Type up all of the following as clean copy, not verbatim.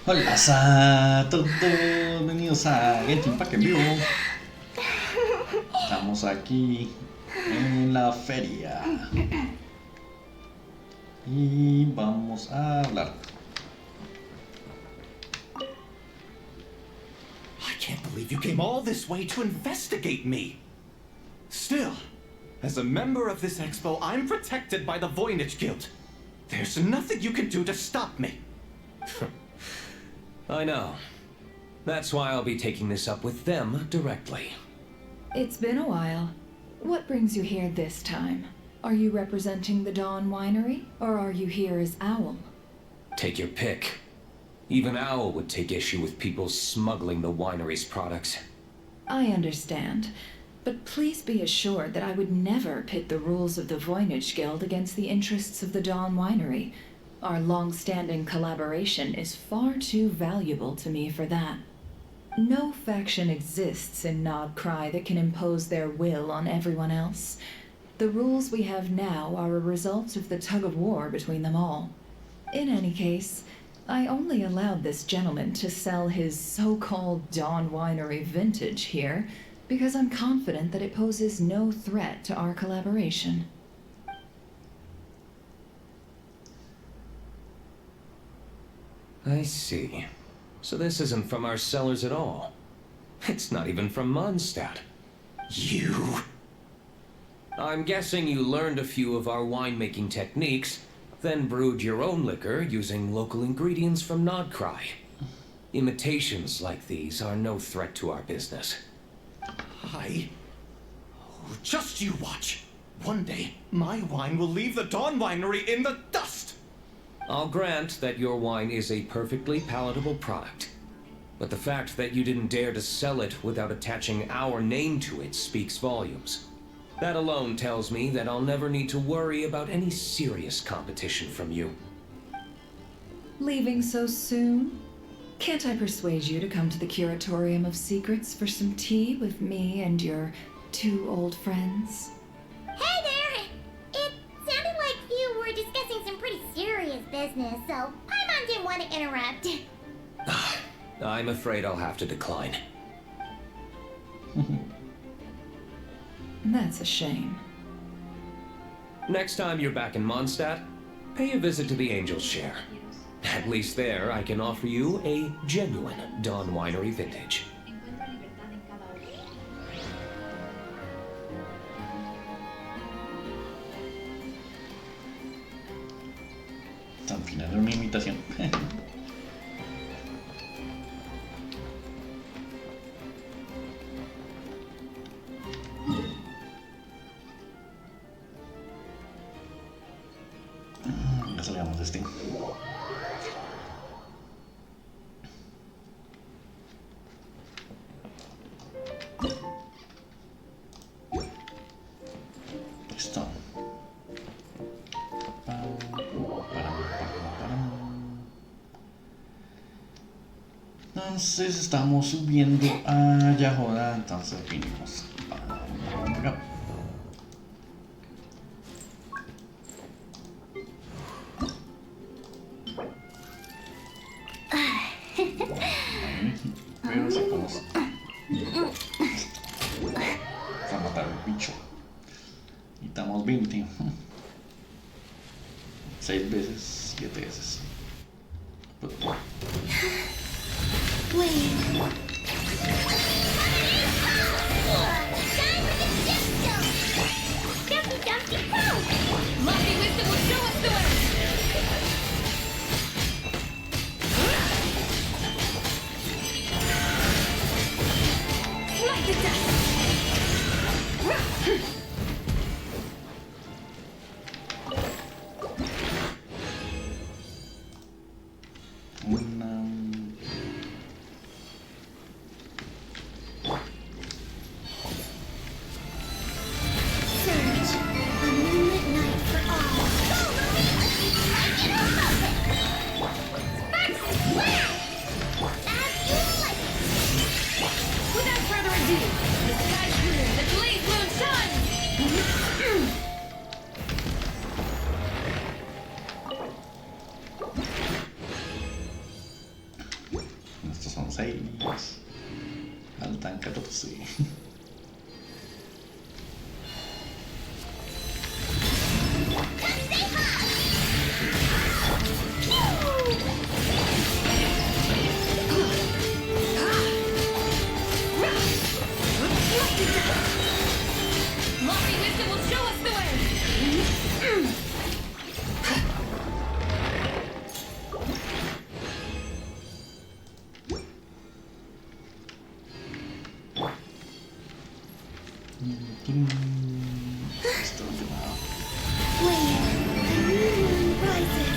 Hola a todos, bienvenidos a Genshin Impact en vivo. Estamos aquí en la feria y vamos a hablar. I can't believe you came all this way to investigate me. Still, as a member of this expo, I'm protected by the Voynich Guild. There's nothing you can do to stop me. I know. That's why I'll be taking this up with them directly. It's been a while. What brings you here this time? Are you representing the Dawn Winery, or are you here as Owl? Take your pick. Even Owl would take issue with people smuggling the winery's products. I understand, but please be assured that I would never pit the rules of the Voynich Guild against the interests of the Dawn Winery. Our long-standing collaboration is far too valuable to me for that. No faction exists in Nodcry that can impose their will on everyone else. The rules we have now are a result of the tug-of-war between them all. In any case, I only allowed this gentleman to sell his so-called Dawn Winery vintage here because I'm confident that it poses no threat to our collaboration. I see. So this isn't from our cellars at all. It's not even from Mondstadt. You... I'm guessing you learned a few of our winemaking techniques, then brewed your own liquor using local ingredients from Nodcry. Imitations like these are no threat to our business. Just you watch. One day, my wine will leave the Dawn Winery in the dust. I'll grant that your wine is a perfectly palatable product. But the fact that you didn't dare to sell it without attaching our name to it speaks volumes. That alone tells me that I'll never need to worry about any serious competition from you. Leaving so soon? Can't I persuade you to come to the Curatorium of Secrets for some tea with me and your two old friends? Hey there! It sounded like you were discussing some pretty serious business, so Paimon didn't want to interrupt. I'm afraid I'll have to decline. That's a shame. Next time you're back in Mondstadt, pay a visit to the Angel's Share. At least there, I can offer you a genuine Dawn Winery vintage. Al final era una imitación. Ya salgamos de este. Listo. Entonces estamos subiendo a Yahoda, entonces vinimos para acá. Pero sacamos para matar al bicho. Quitamos 20. 6 veces, 7 veces. Without further ado, the sky clear, the blaze moon shines! Esto último. Flame, the new moon rises.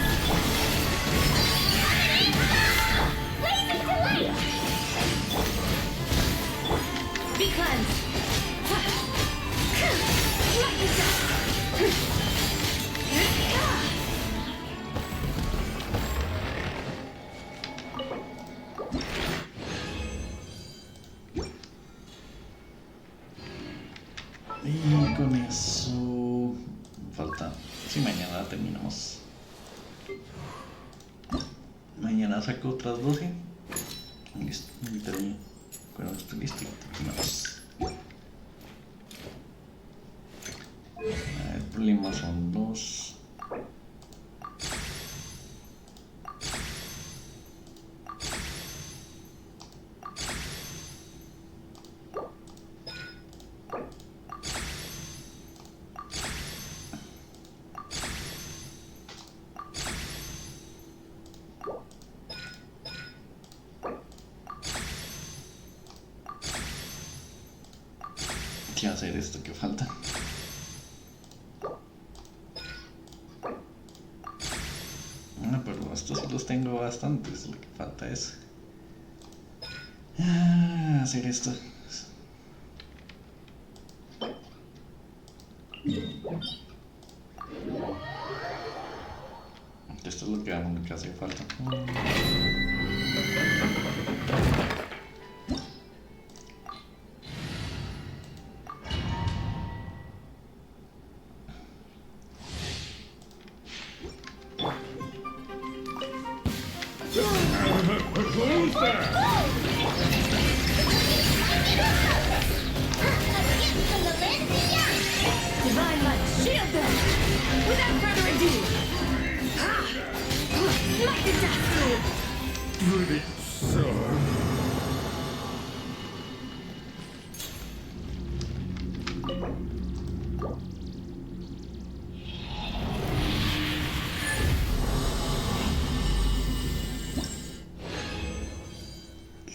Blazing delight! Be cleansed. Let me go. Y con eso falta. Si mañana terminamos. Mañana saco otras 12. Listo, ahorita bien. Con esto listo y terminamos. El problema son 2. ¿Qué hacer esto que falta? Pero estos sí los tengo bastantes, lo que falta es hacer esto. Esto es lo que hace falta. Divine light, shield them! Without further ado! Smite the dust! Pretty sure.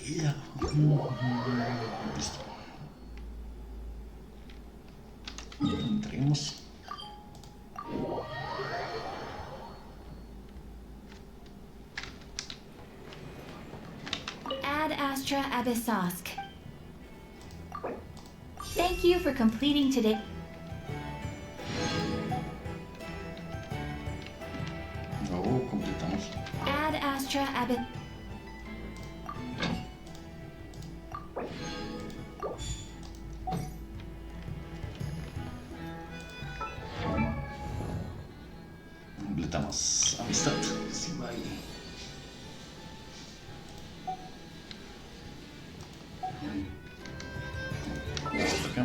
Ya. Listo. Entremos. Ad Astra Abyssosk. Thank you for completing today. Oh, completamos. Ad Astra Abyss. Completamos. Amistad. Sí, vale. Vamos acá.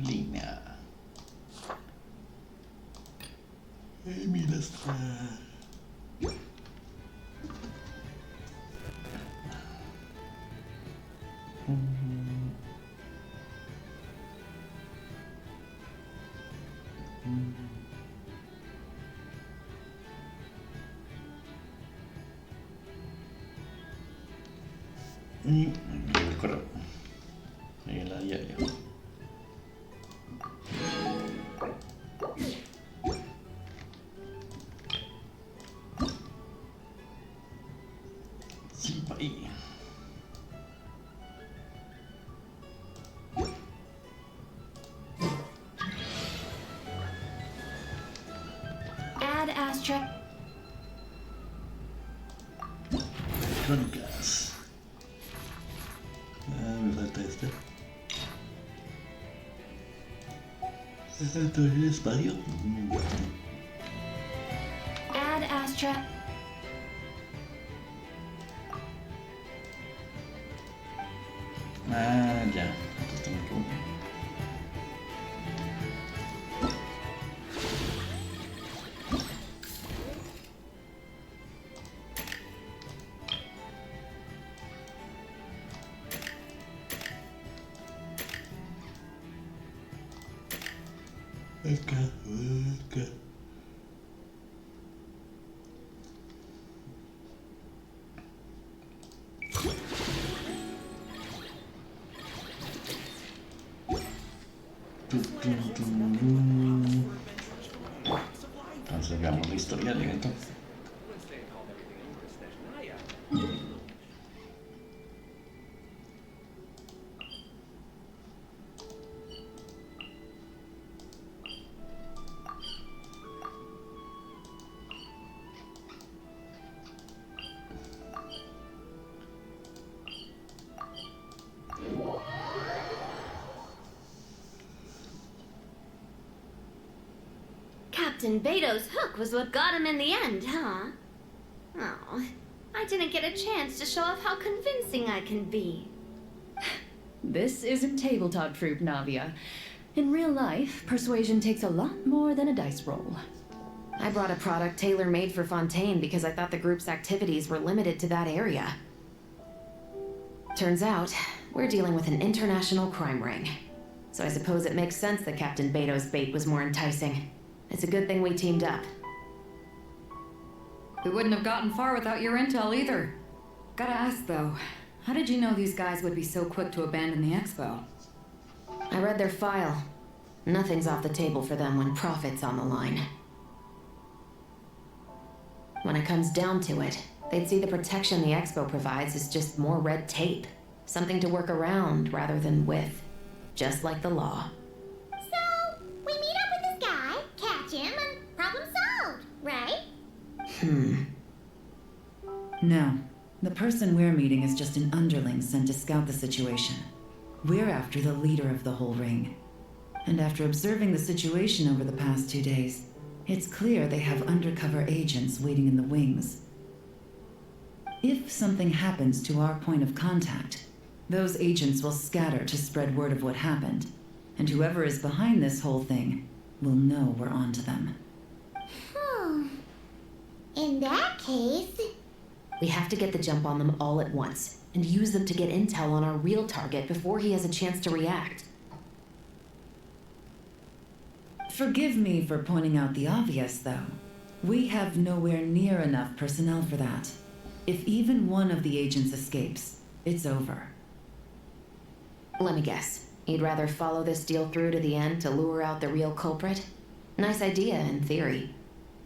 Línea. Mira esta. Y el correo. Y la diaria. Sí, ahí. Ad Astra. Crónicas. Me falta este. Esto es espacio. Ad Astra. Ya. Entonces tengo que... Acá. Entonces veamos la historia del evento. Captain Beto's hook was what got him in the end, huh? Oh, I didn't get a chance to show off how convincing I can be. This isn't tabletop troop, Navia. In real life, persuasion takes a lot more than a dice roll. I brought a product tailor-made for Fontaine because I thought the group's activities were limited to that area. Turns out, we're dealing with an international crime ring. So I suppose it makes sense that Captain Beto's bait was more enticing. It's a good thing we teamed up. We wouldn't have gotten far without your intel either. Gotta ask though, how did you know these guys would be so quick to abandon the expo? I read their file. Nothing's off the table for them when profit's on the line. When it comes down to it, they'd see the protection the expo provides is just more red tape. Something to work around rather than with. Just like the law. So, we meet up with this guy, catch him, and problem solved, right? No. The person we're meeting is just an underling sent to scout the situation. We're after the leader of the whole ring. And after observing the situation over the past 2 days, it's clear they have undercover agents waiting in the wings. If something happens to our point of contact, those agents will scatter to spread word of what happened, and whoever is behind this whole thing will know we're onto them. In that case... We have to get the jump on them all at once, and use them to get intel on our real target before he has a chance to react. Forgive me for pointing out the obvious, though. We have nowhere near enough personnel for that. If even one of the agents escapes, it's over. Let me guess. You'd rather follow this deal through to the end to lure out the real culprit? Nice idea, in theory.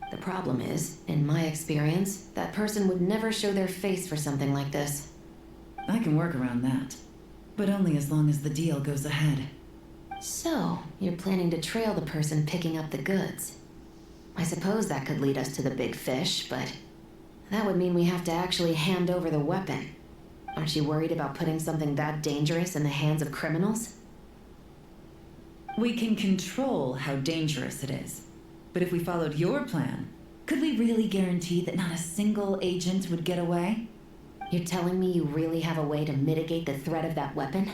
The problem is, in my experience, that person would never show their face for something like this. I can work around that. But only as long as the deal goes ahead. So, you're planning to trail the person picking up the goods. I suppose that could lead us to the big fish, but that would mean we have to actually hand over the weapon. Aren't you worried about putting something that dangerous in the hands of criminals? We can control how dangerous it is. But if we followed your plan, could we really guarantee that not a single agent would get away? You're telling me you really have a way to mitigate the threat of that weapon?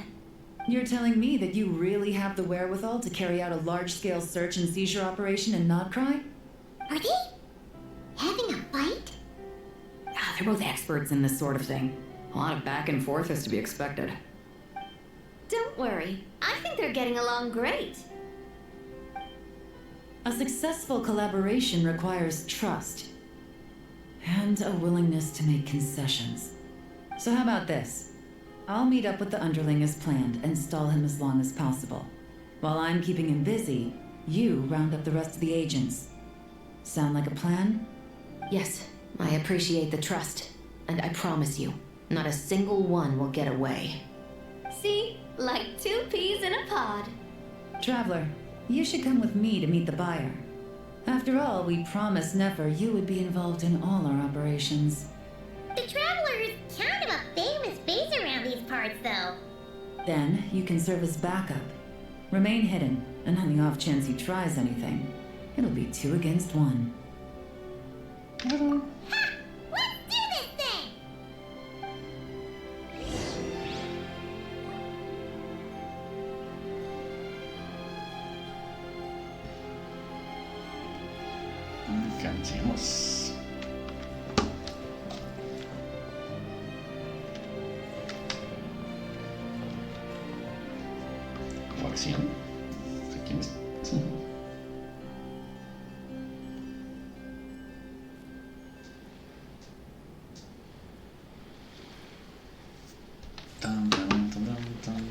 You're telling me that you really have the wherewithal to carry out a large-scale search and seizure operation and not cry? Are they having a fight? They're both experts in this sort of thing. A lot of back and forth is to be expected. Don't worry. I think they're getting along great. A successful collaboration requires trust. And a willingness to make concessions. So how about this? I'll meet up with the underling as planned and stall him as long as possible. While I'm keeping him busy, you round up the rest of the agents. Sound like a plan? Yes, I appreciate the trust. And I promise you, not a single one will get away. See? Like 2 peas in a pod. Traveler, you should come with me to meet the buyer. After all, we promised Nefer you would be involved in all our operations. The Traveler is kind of a famous face around these parts, though. Then, you can serve as backup. Remain hidden, and on the off chance he tries anything, it'll be 2 against 1. Ha! Let's do this thing! Continuamos. O acción. Aquí está. Tan, tan, tan, tan, tan.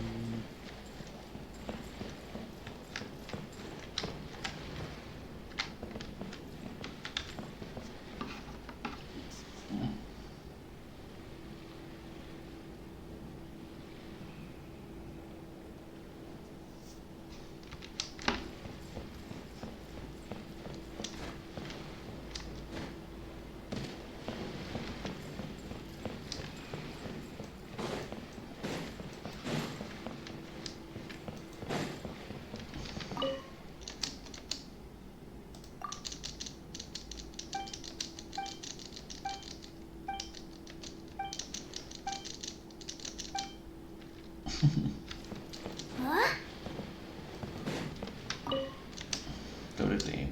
Huh? Ábrete.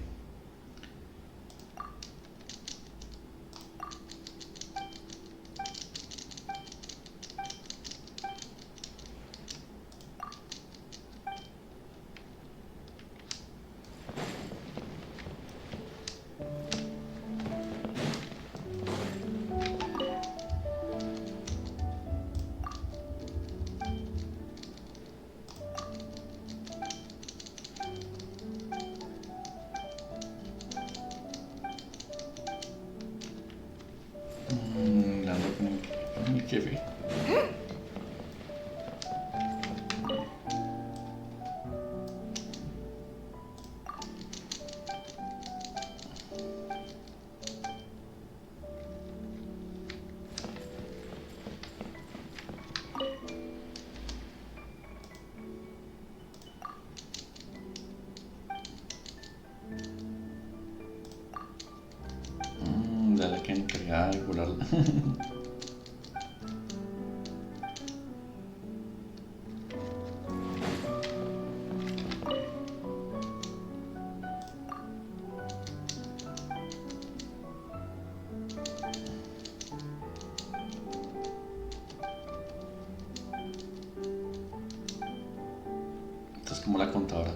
Dando con el jefe. Dale que encargada de volarla. Esto es como la contadora.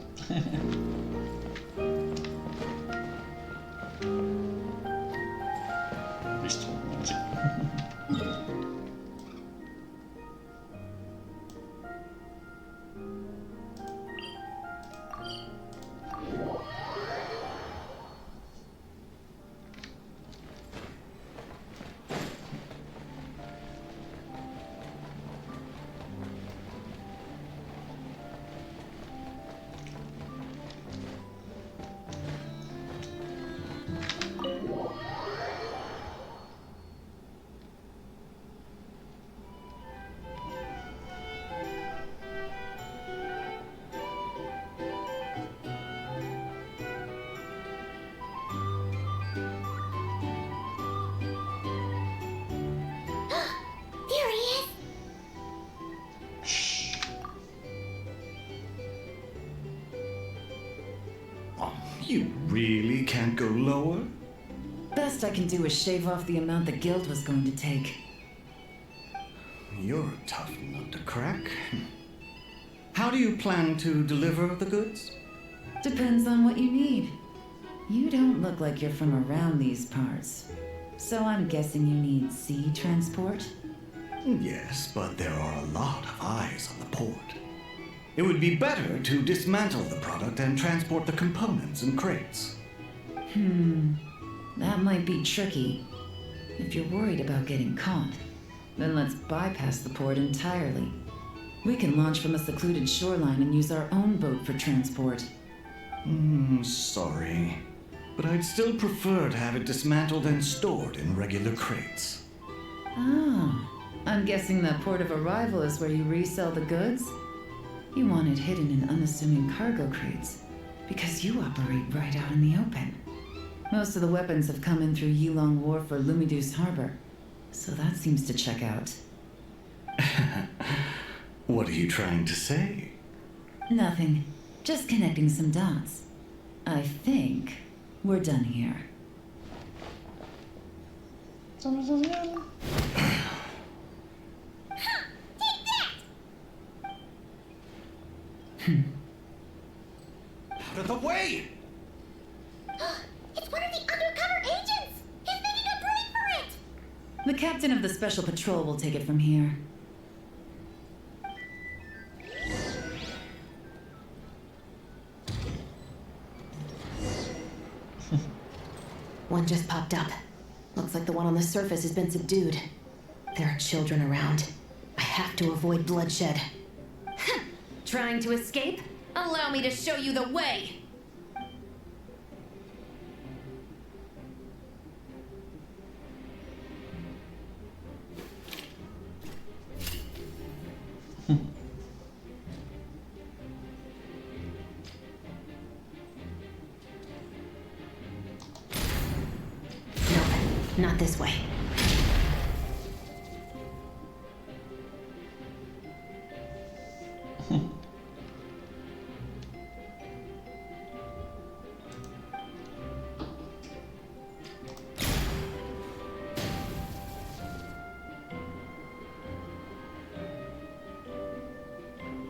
Listo, sí. There he is! Oh, you really can't go lower? Best I can do is shave off the amount the guild was going to take. You're a tough nut to crack. How do you plan to deliver the goods? Depends on what you need. You don't look like you're from around these parts. So I'm guessing you need sea transport? Yes, but there are a lot of eyes on the port. It would be better to dismantle the product and transport the components in crates. That might be tricky. If you're worried about getting caught, then let's bypass the port entirely. We can launch from a secluded shoreline and use our own boat for transport. Sorry, but I'd still prefer to have it dismantled and stored in regular crates. Ah, I'm guessing the port of arrival is where you resell the goods? You want it hidden in unassuming cargo crates, because you operate right out in the open. Most of the weapons have come in through Yilong Wharf or Lumidus Harbor, so that seems to check out. What are you trying to say? Nothing. Just connecting some dots. I think we're done here. Out of the way! It's one of the undercover agents! He's making a break for it! The captain of the special patrol will take it from here. One just popped up. Looks like the one on the surface has been subdued. There are children around. I have to avoid bloodshed. Trying to escape? Allow me to show you the way! Nope, not this way.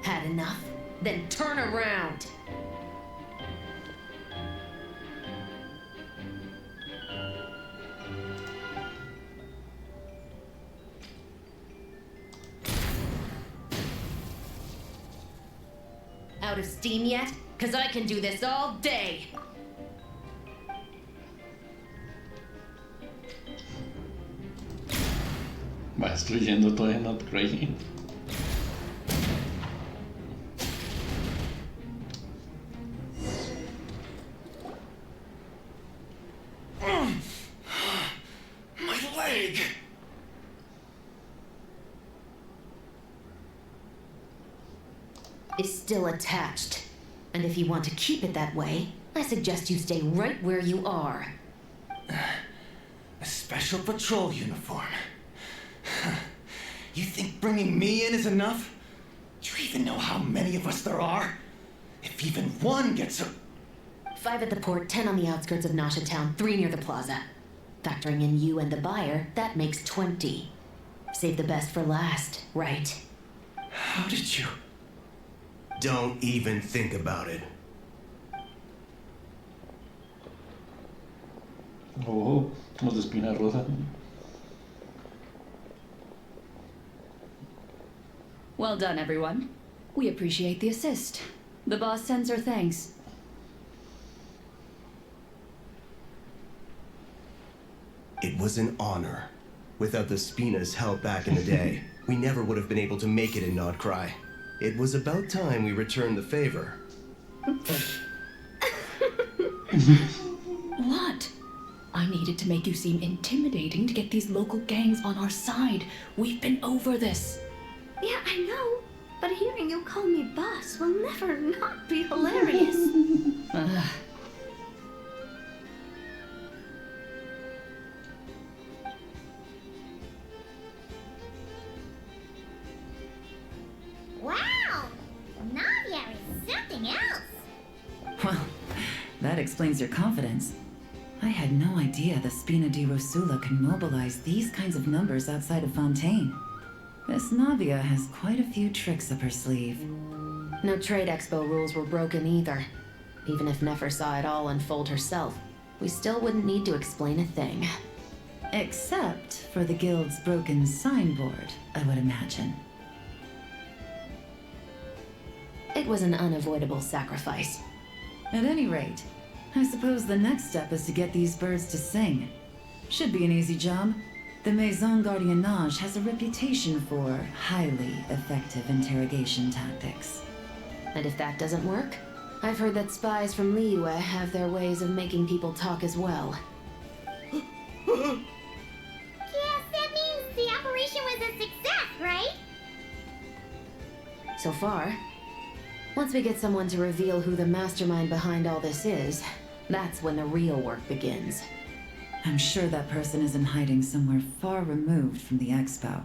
Had enough? Then turn around! Out of steam yet? 'Cause I can do this all day! Va destruyendo todo, not crazy. My leg! Is still attached. And if you want to keep it that way, I suggest you stay right where you are. A special patrol uniform. You think bringing me in is enough? Do you even know how many of us there are? If even one gets a... 5 at the port, 10 on the outskirts of Nasha Town, 3 near the plaza. Factoring in you and the buyer, that makes 20. Save the best for last, right? How did you... Don't even think about it. Oh, los de espina rosa. Well done, everyone. We appreciate the assist. The boss sends her thanks. It was an honor. Without the Spina's help back in the day, we never would have been able to make it in Nodcry. It was about time we returned the favor. What? I needed to make you seem intimidating to get these local gangs on our side. We've been over this. Yeah, I know. But hearing you call me boss will never not be hilarious. Wow! Navia is something else. Well, that explains your confidence. I had no idea the Spina di Rosula could mobilize these kinds of numbers outside of Fontaine. This Navia has quite a few tricks up her sleeve. No trade expo rules were broken either. Even if Nefer saw it all unfold herself, we still wouldn't need to explain a thing. Except for the guild's broken signboard, I would imagine. It was an unavoidable sacrifice. At any rate, I suppose the next step is to get these birds to sing. Should be an easy job. The Maison Gardiennage has a reputation for highly effective interrogation tactics. And if that doesn't work, I've heard that spies from Liyue have their ways of making people talk as well. Yes, that means the operation was a success, right? So far. Once we get someone to reveal who the mastermind behind all this is, that's when the real work begins. I'm sure that person is in hiding somewhere far removed from the expo.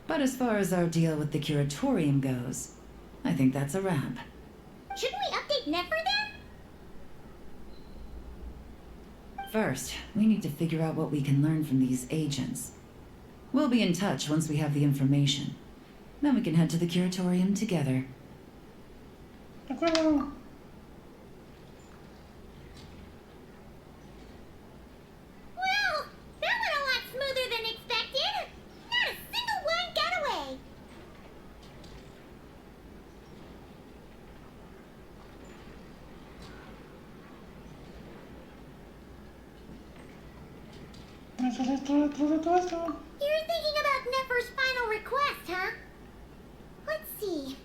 But as far as our deal with the curatorium goes, I think that's a wrap. Shouldn't we update Nefer then? First, we need to figure out what we can learn from these agents. We'll be in touch once we have the information. Then we can head to the curatorium together. Well, that went a lot smoother than expected. Not a single one got away. You're thinking about Nefer's final request, huh? Let's see.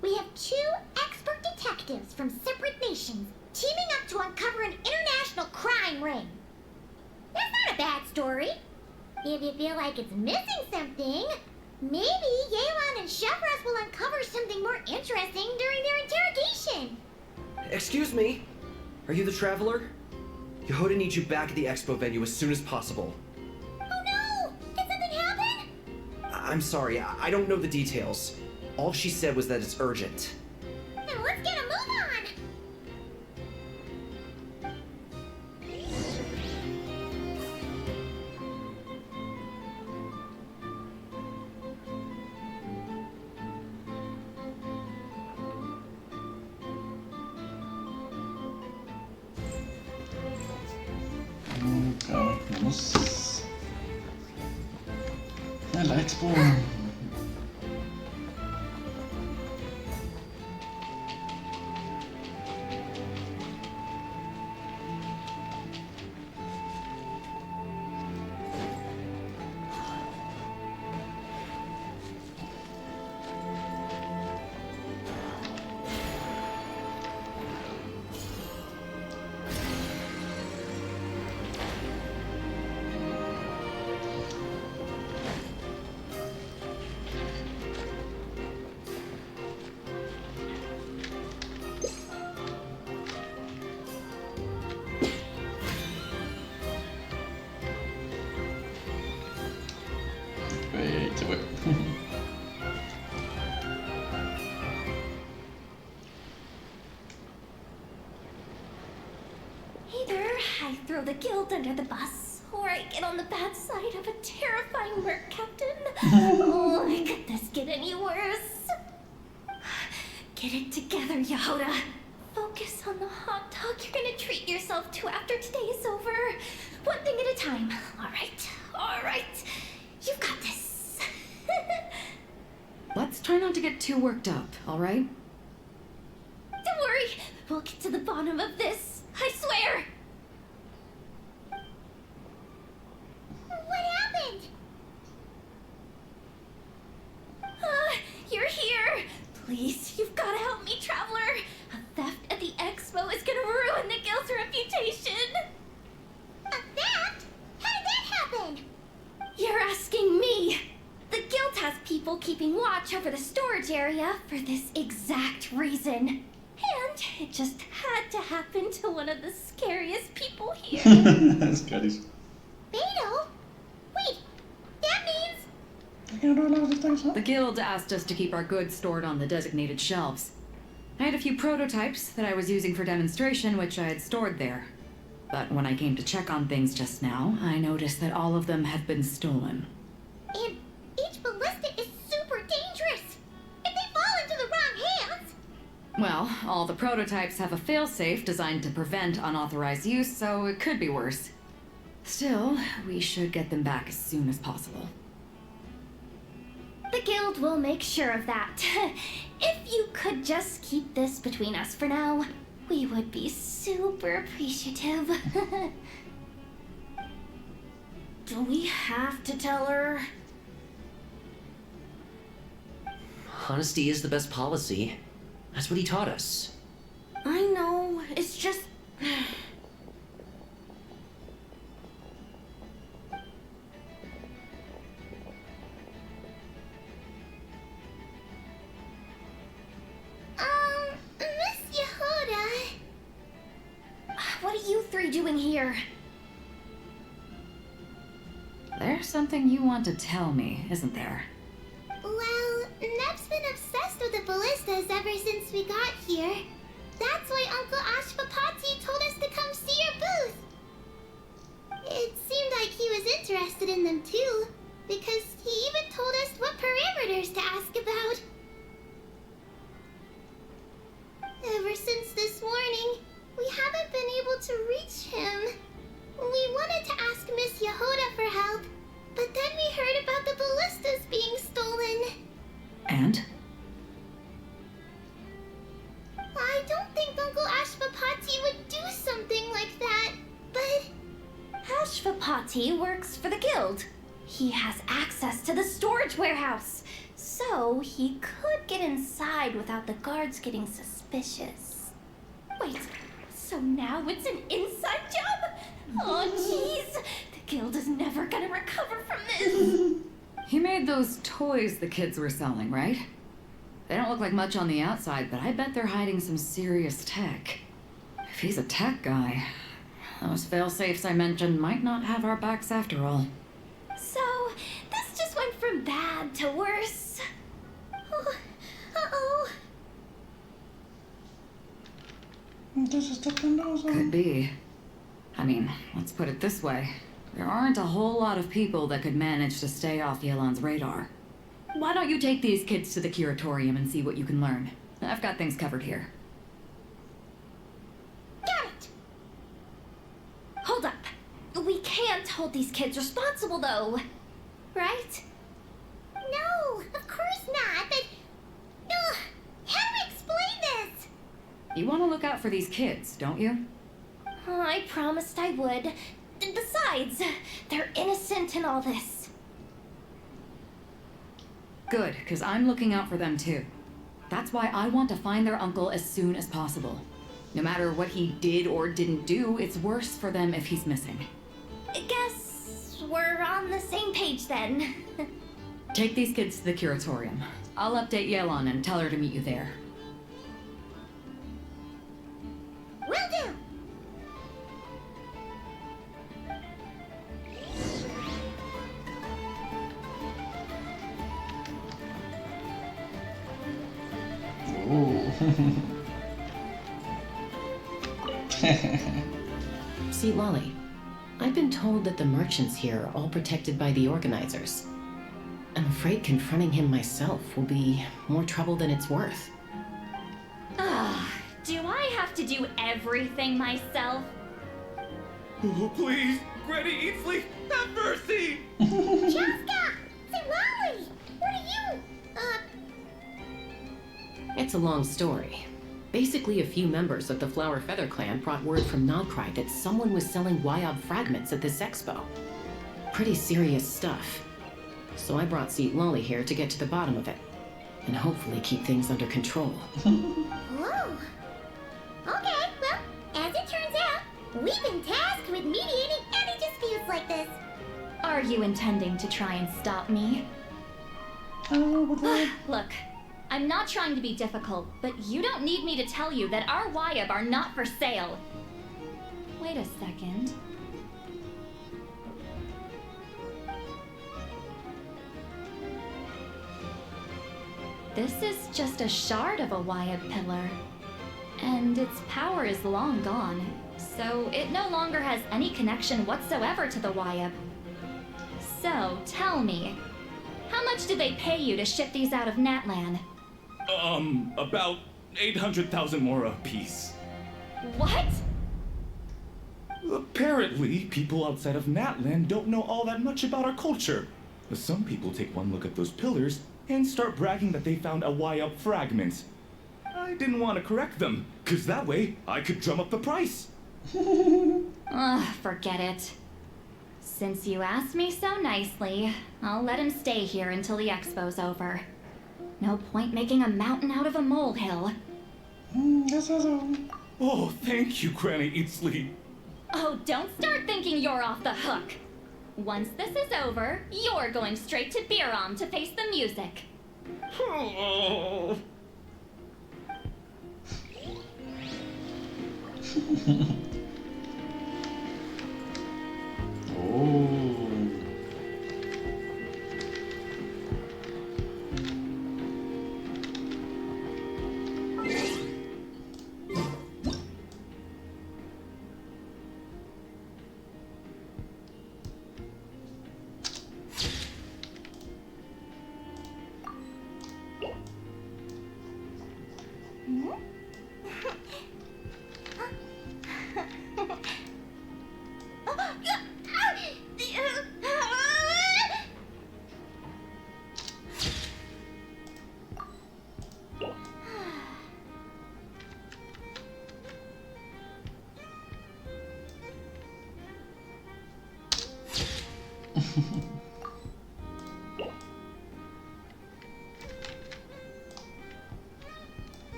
We have 2 expert detectives from separate nations teaming up to uncover an international crime ring. That's not a bad story. If you feel like it's missing something, maybe Yelan and Shevras will uncover something more interesting during their interrogation. Excuse me? Are you the Traveler? Yehuda needs you back at the expo venue as soon as possible. Oh no! Did something happen? I'm sorry, I don't know the details. All she said was that it's urgent. Then let's get a move on! Vamos a la expo. Se fue. Either I throw the guild under the bus, or I get on the bad side of a terrifying merc captain. Oh, could this get any worse? Get it together, Yehoda. Focus on the hot dog you're gonna treat yourself to after today's over. One thing at a time. All right. You've got this. Let's try not to get too worked up, alright? Don't worry. We'll get to the bottom of this. I swear. What happened? You're here. Please, you've got to help me, Traveler. A theft at the expo is gonna ruin the guild's reputation. A theft? How did that happen? You're asking me. The guild has people keeping watch over the storage area for this exact reason. And it just had to happen to one of the scariest people here. Scariest. Beto? Wait, that means... The guild asked us to keep our goods stored on the designated shelves. I had a few prototypes that I was using for demonstration, which I had stored there. But when I came to check on things just now, I noticed that all of them had been stolen. And each ballista is super dangerous. If they fall into the wrong hands... Well, all the prototypes have a failsafe designed to prevent unauthorized use, so it could be worse. Still, we should get them back as soon as possible. The guild will make sure of that. If you could just keep this between us for now, we would be super appreciative. Do we have to tell her? Honesty is the best policy. That's what he taught us. I know, it's just... Miss Yehoda... What are you three doing here? There's something you want to tell me, isn't there? Well, Neb's been obsessed with the ballistas ever since we got here. That's why Uncle Ashfapati told us to come see your booth. It seemed like he was interested in them too, because he even told us what parameters to ask about. Ever since this morning, we haven't been able to reach him. We wanted to ask Miss Yehoda for help, but then we heard about the ballistas being stolen. And? I don't think Uncle Ashfapati would do something like that, but... Ashfapati works for the guild. He has access to the storage warehouse, so he could get inside without the guards getting suspicious. Wait, so now it's an inside job? Oh, jeez. The guild is never gonna recover from this. He made those toys the kids were selling, right? They don't look like much on the outside, but I bet they're hiding some serious tech. If he's a tech guy, those fail-safes I mentioned might not have our backs after all. So, this just went from bad to worse. Oh, Entonces está penoso. Could be. I mean, let's put it this way. There aren't a whole lot of people that could manage to stay off Yelan's radar. Why don't you take these kids to the curatorium and see what you can learn? I've got things covered here. Got it! Hold up. We can't hold these kids responsible, though. Right? No, of course not, but... Ugh, how do we explain this? You want to look out for these kids, don't you? I promised I would. Besides, they're innocent in all this. Good, because I'm looking out for them too. That's why I want to find their uncle as soon as possible. No matter what he did or didn't do, it's worse for them if he's missing. I guess we're on the same page then. Take these kids to the curatorium. I'll update Yelan and tell her to meet you there. Will do! See, Lolly, I've been told that the merchants here are all protected by the organizers. I'm afraid confronting him myself will be more trouble than it's worth. Do I have to do everything myself? Oh, please, Granny Eatsley, have mercy! Chaska! Say, Lolly! What are you... It's a long story. Basically, a few members of the Flower Feather clan brought word from Nogcry that someone was selling Wyob fragments at this expo. Pretty serious stuff. So I brought Seat Lolly here to get to the bottom of it, and hopefully keep things under control. Whoa. Okay, well, as it turns out, we've been tasked with mediating any disputes like this. Are you intending to try and stop me? Look, I'm not trying to be difficult, but you don't need me to tell you that our Wyob are not for sale. Wait a second. This is just a shard of a Wyob pillar. And its power is long gone, so it no longer has any connection whatsoever to the Wyob. So, tell me, how much did they pay you to ship these out of Natlan? About 800,000 more apiece. What? Apparently, people outside of Natlan don't know all that much about our culture. Some people take one look at those pillars and start bragging that they found a Wyob fragment. I didn't want to correct them, cause that way I could drum up the price. Ugh, forget it. Since you asked me so nicely, I'll let him stay here until the expo's over. No point making a mountain out of a molehill. Oh, thank you, Granny Eatsley. Oh, don't start thinking you're off the hook. Once this is over, you're going straight to Biram to face the music. Oh.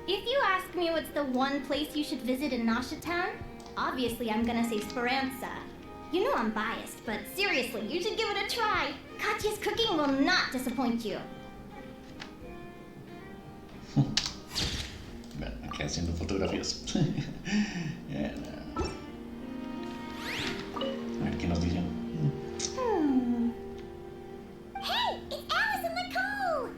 If you ask me what's the one place you should visit in Nashatown, obviously I'm gonna say Speranza. You know I'm biased, but seriously, you should give it a try. Katya's cooking will not disappoint you. Aquí haciendo fotografías. la misión. Hey, it's Alice and Nicole!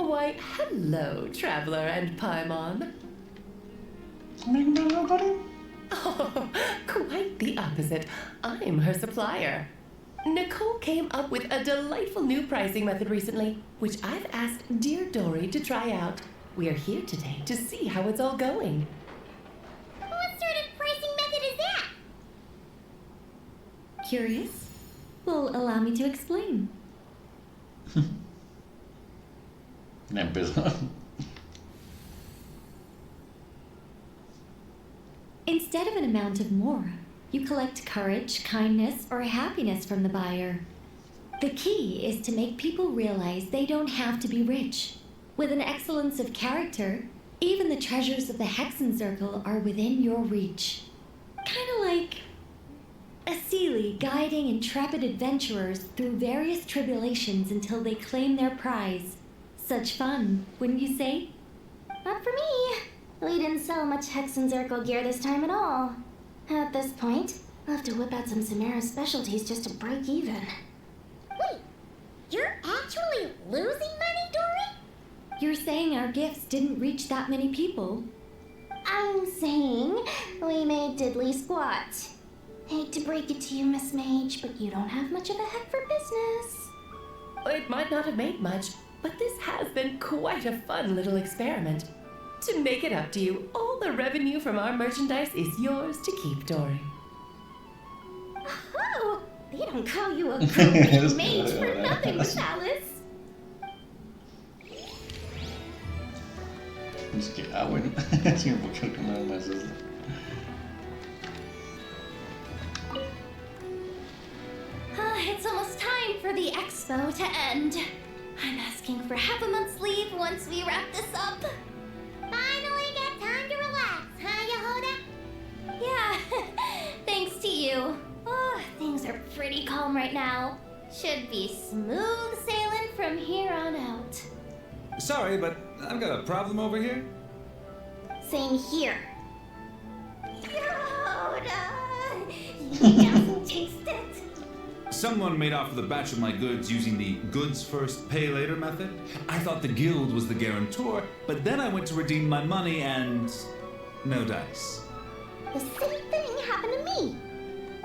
Why, hello, Traveler and Paimon. Oh, quite the opposite. I'm her supplier. Nicole came up with a delightful new pricing method recently, which I've asked dear Dory to try out. We're here today to see how it's all going. What sort of pricing method is that? Curious? Well, allow me to explain. Ya empezó. Instead of an amount of more, you collect courage, kindness, or happiness from the buyer. The key is to make people realize they don't have to be rich. With an excellence of character, even the treasures of the Hexen Circle are within your reach. Kinda like a Seelie guiding intrepid adventurers through various tribulations until they claim their prize. Such fun, wouldn't you say? Not for me. We didn't sell much Hexen Circle gear this time at all. At this point, I'll have to whip out some Samara specialties just to break even. Wait, you're actually losing money, Dory? You're saying our gifts didn't reach that many people? I'm saying we made diddly squat. Hate to break it to you, Miss Mage, but you don't have much of a head for business. It might not have made much, but this has been quite a fun little experiment. To make it up to you, all the revenue from our merchandise is yours to keep, Dory. Oh, they don't call you a good mage for nothing, Miss Alice. Es que, bueno, sí, un poquito que nada más es. It's almost time for the expo to end. I'm asking for half a month's leave once we wrap this up. Finally got time to relax, huh, Yehoda? Yeah, thanks to you. Oh, things are pretty calm right now. Should be smooth sailing from here on out. Sorry, but I've got a problem over here. Same here. Yehoda! You just taste it. Someone made off with a batch of my goods using the goods first, pay later method. I thought the guild was the guarantor, but then I went to redeem my money and no dice. The same thing happened to me.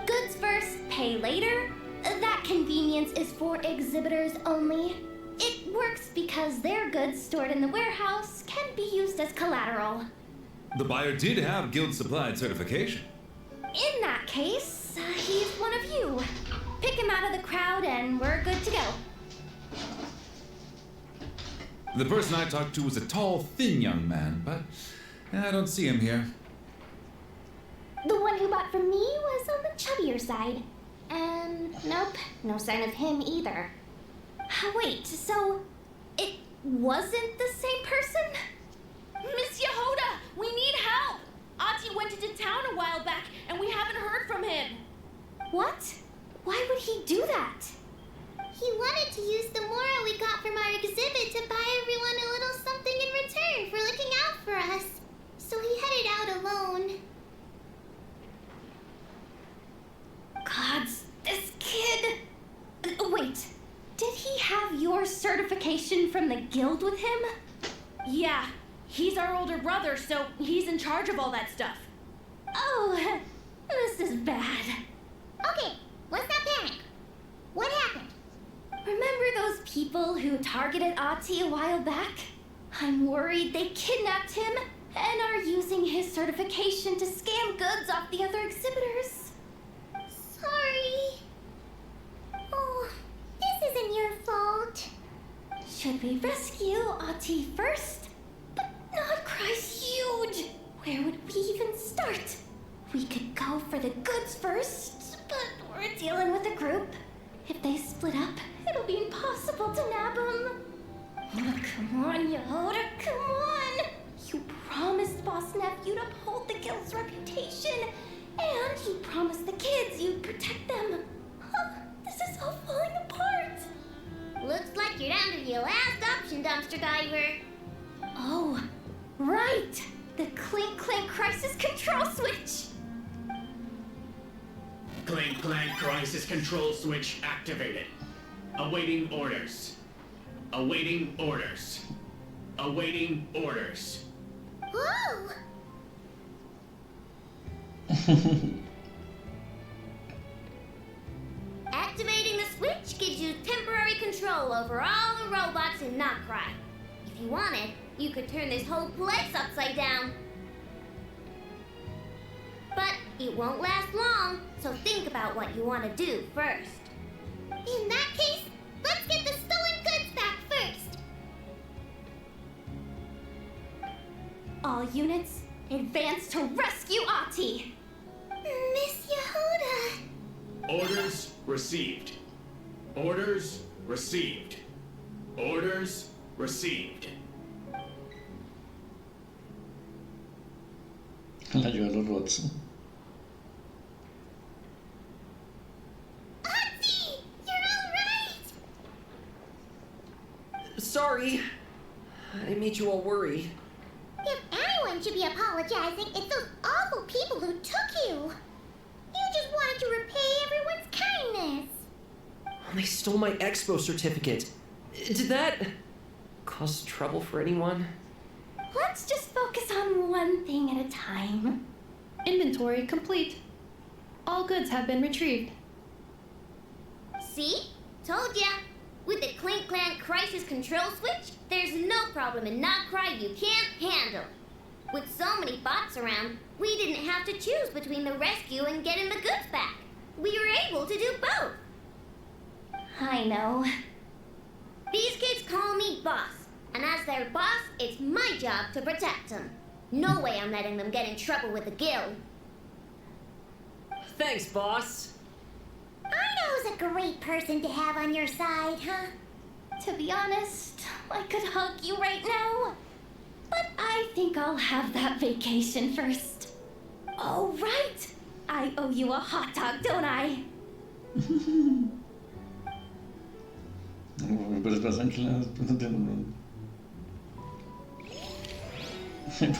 Goods first, pay later? That convenience is for exhibitors only. It works because their goods stored in the warehouse can be used as collateral. The buyer did have guild supplied certification. In that case, he's one of you. Pick him out of the crowd and we're good to go. The person I talked to was a tall, thin young man, but I don't see him here. The one who bought from me was on the chubbier side. And nope, no sign of him either. Wait, so it wasn't the same person? Miss Yehoda, we need help! Ati went into town a while back and we haven't heard from him. What? Why would he do that? He wanted to use the moral we got from our exhibit to buy everyone a little something in return for looking out for us. So he headed out alone. Gods, this kid... Wait, did he have your certification from the guild with him? Yeah, he's our older brother, so he's in charge of all that stuff. Oh, this is bad. Okay, let's not panic. What happened? Remember those people who targeted Ati a while back? I'm worried they kidnapped him and are using his certification to scam goods off the other exhibitors. Sorry. Oh, this isn't your fault. Should we rescue Ati first? But Nodcry's huge. Where would we even start? We could go for the goods first, but we're dealing with a group. If they split up, it'll be impossible to nab them. Oh, come on, Yehoda, come on! You promised Boss Nephew to uphold the guild's reputation, and you promised the kids you'd protect them. This is all falling apart. Looks like you're down to your last option, dumpster diver. Oh, right! The Clink Clink crisis control switch! Clink Clank crisis control switch activated. Awaiting orders. Awaiting orders. Awaiting orders. Whoa! Activating the switch gives you temporary control over all the robots in Notcry. If you wanted, you could turn this whole place upside down. But it won't last long, so think about what you want to do first. In that case, let's get the stolen goods back first. All units, advance to rescue Ahti. Miss Yehuda. Orders received. Orders received. Orders received. La ayuda de los robots. Ahti! You're all right! Sorry. I made you all worry. If anyone should be apologizing, it's those awful people who took you. You just wanted to repay everyone's kindness. They stole my expo certificate. Did that cause trouble for anyone? Let's just focus on one thing at a time. Inventory complete. All goods have been retrieved. See? Told ya. With the Clink Clank crisis control switch, there's no problem in Notcry you can't handle. With so many bots around, we didn't have to choose between the rescue and getting the goods back. We were able to do both. I know. These kids call me boss, and as their boss, it's my job to protect them. No way I'm letting them get in trouble with the guild. Thanks, boss. I know who's a great person to have on your side, huh? To be honest, I could hug you right now. But I think I'll have that vacation first. Oh, right! I owe you a hot dog, don't I? Pero es pasan que las no tengo.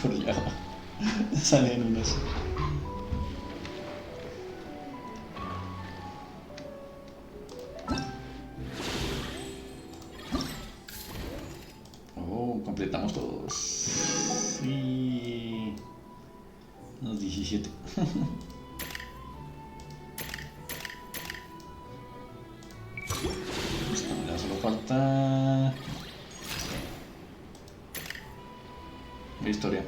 Por allá salen unos. Oh, completamos todos. Sí. Los 17. Ya solo falta Historia.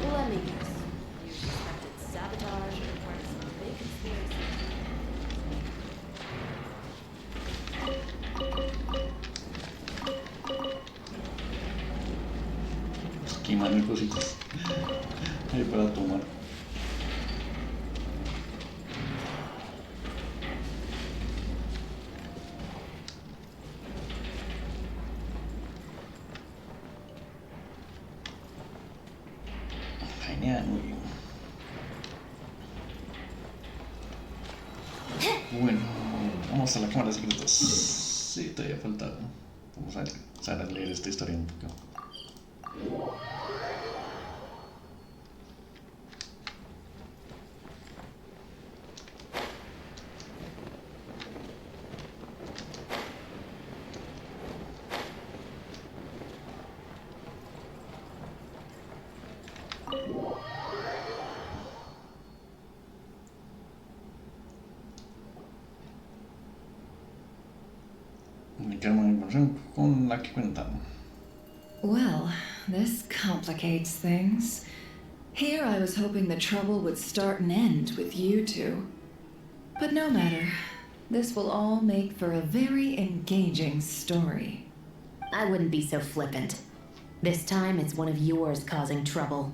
Let me guess. You suspected sabotage or part of some big conspiracy? Esquiman cositas ahí para tomar. Genial, muy bien. Bueno, vamos a la cámara de secretos. Sí, todavía falta. Vamos a empezar a leer esta historia un poco. Comunicarme la información con la que cuentan. Well, this complicates things. Here I was hoping the trouble would start and end with you two. But no matter. This will all make for a very engaging story. I wouldn't be so flippant. This time, it's one of yours causing trouble.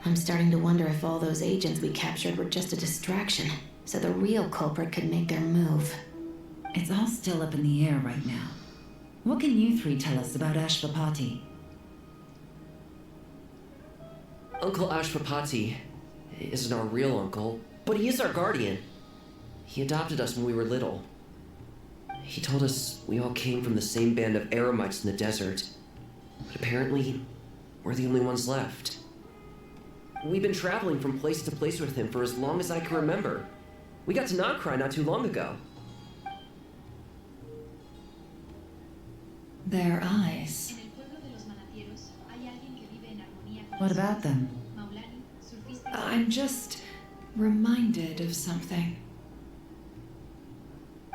I'm starting to wonder if all those agents we captured were just a distraction, so the real culprit could make their move. It's all still up in the air right now. What can you three tell us about Ashvapati? Uncle Ashvapati isn't our real uncle, but he is our guardian. He adopted us when we were little. He told us we all came from the same band of eremites in the desert, but apparently, we're the only ones left. We've been traveling from place to place with him for as long as I can remember. We got to Nagcry not too long ago. Their eyes. What about them? I'm just reminded of something.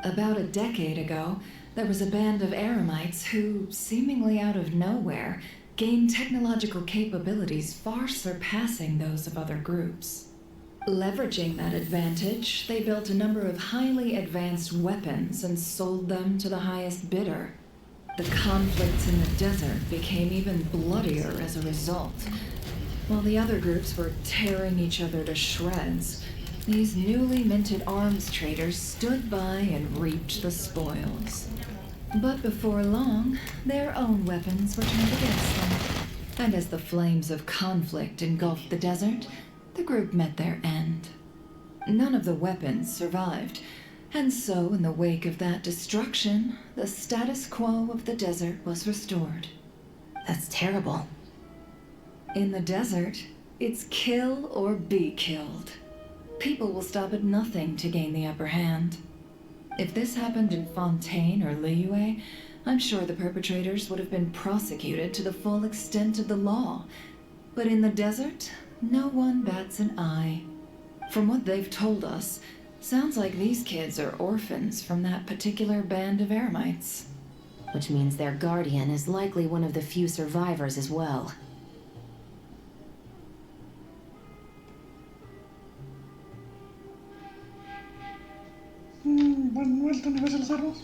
About a decade ago, there was a band of eremites who, seemingly out of nowhere, gained technological capabilities far surpassing those of other groups. Leveraging that advantage, they built a number of highly advanced weapons and sold them to the highest bidder. The conflicts in the desert became even bloodier as a result. While the other groups were tearing each other to shreds, these newly minted arms traders stood by and reaped the spoils. But before long, their own weapons were turned against them. And as the flames of conflict engulfed the desert, the group met their end. None of the weapons survived, and so in the wake of that destruction, the status quo of the desert was restored. That's terrible. In the desert, it's kill or be killed. People will stop at nothing to gain the upper hand. If this happened in Fontaine or Liyue, I'm sure the perpetrators would have been prosecuted to the full extent of the law. But in the desert, no one bats an eye. From what they've told us, sounds like these kids are orphans from that particular band of eremites. Which means their guardian is likely one of the few survivors as well.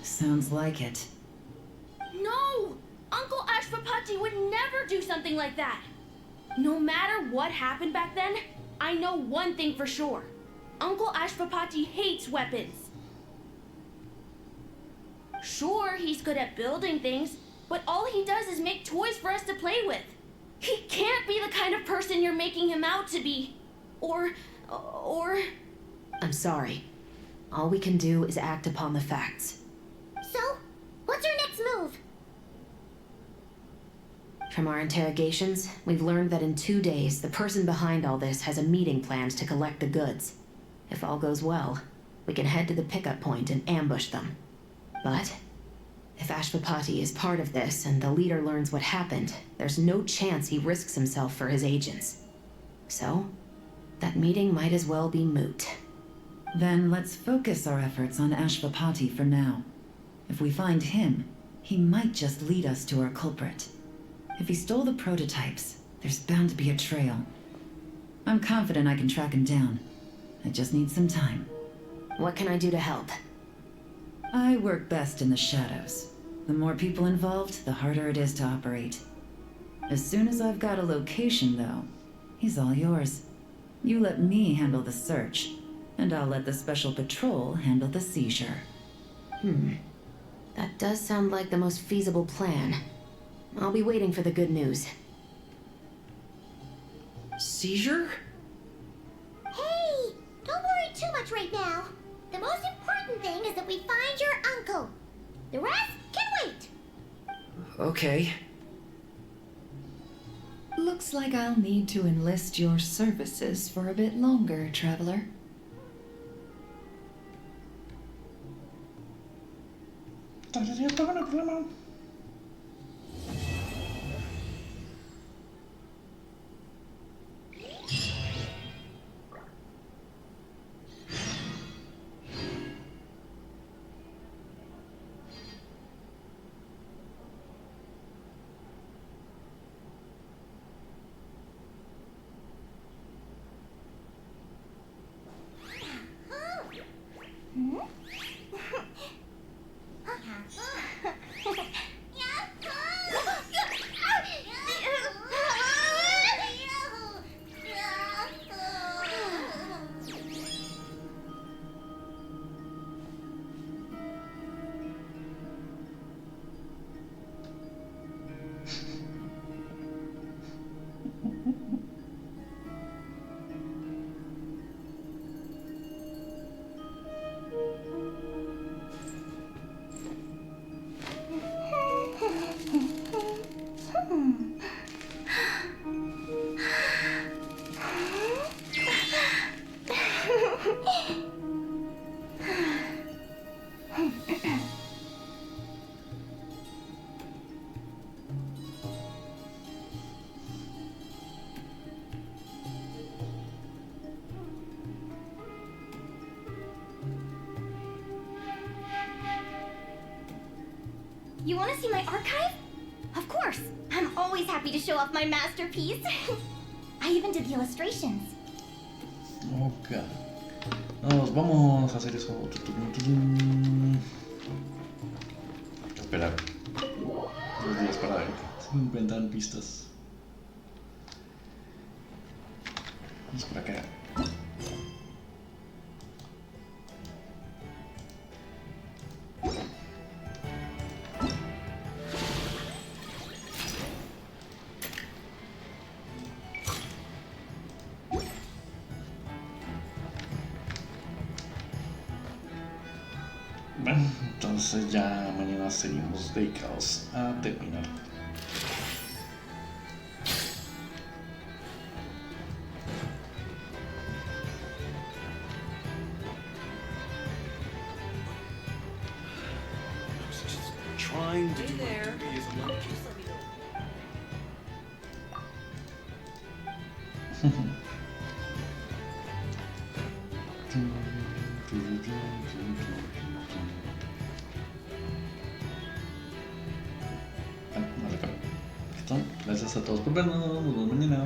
Sounds like it. No! Uncle Ashvapati would never do something like that! No matter what happened back then, I know one thing for sure. Uncle Ashvapati hates weapons. Sure, he's good at building things, but all he does is make toys for us to play with. He can't be the kind of person you're making him out to be. Or... I'm sorry. All we can do is act upon the facts. So, what's our next move? From our interrogations, we've learned that in 2 days, the person behind all this has a meeting planned to collect the goods. If all goes well, we can head to the pickup point and ambush them. But if Ashvapati is part of this and the leader learns what happened, there's no chance he risks himself for his agents. So, that meeting might as well be moot. Then let's focus our efforts on Ashvapati for now. If we find him, he might just lead us to our culprit. If he stole the prototypes, there's bound to be a trail. I'm confident I can track him down. I just need some time. What can I do to help? I work best in the shadows. The more people involved, the harder it is to operate. As soon as I've got a location, though, he's all yours. You let me handle the search, and I'll let the Special Patrol handle the seizure. That does sound like the most feasible plan. I'll be waiting for the good news. Seizure? Hey, don't worry too much right now. The most important thing is that we find your uncle. The rest can wait. Okay. Looks like I'll need to enlist your services for a bit longer, Traveler. You want to see my archive? Of course. I'm always happy to show off my masterpiece. I even did the illustrations. Ok. Nos vamos a hacer eso. Esperar 2 días para ver si encuentran pistas. Vamos por acá. Bueno, entonces ya mañana seríamos dedicados a terminar. Trying to do my duty as a monk. Listo. Gracias a todos por vernos. Nos vemos mañana.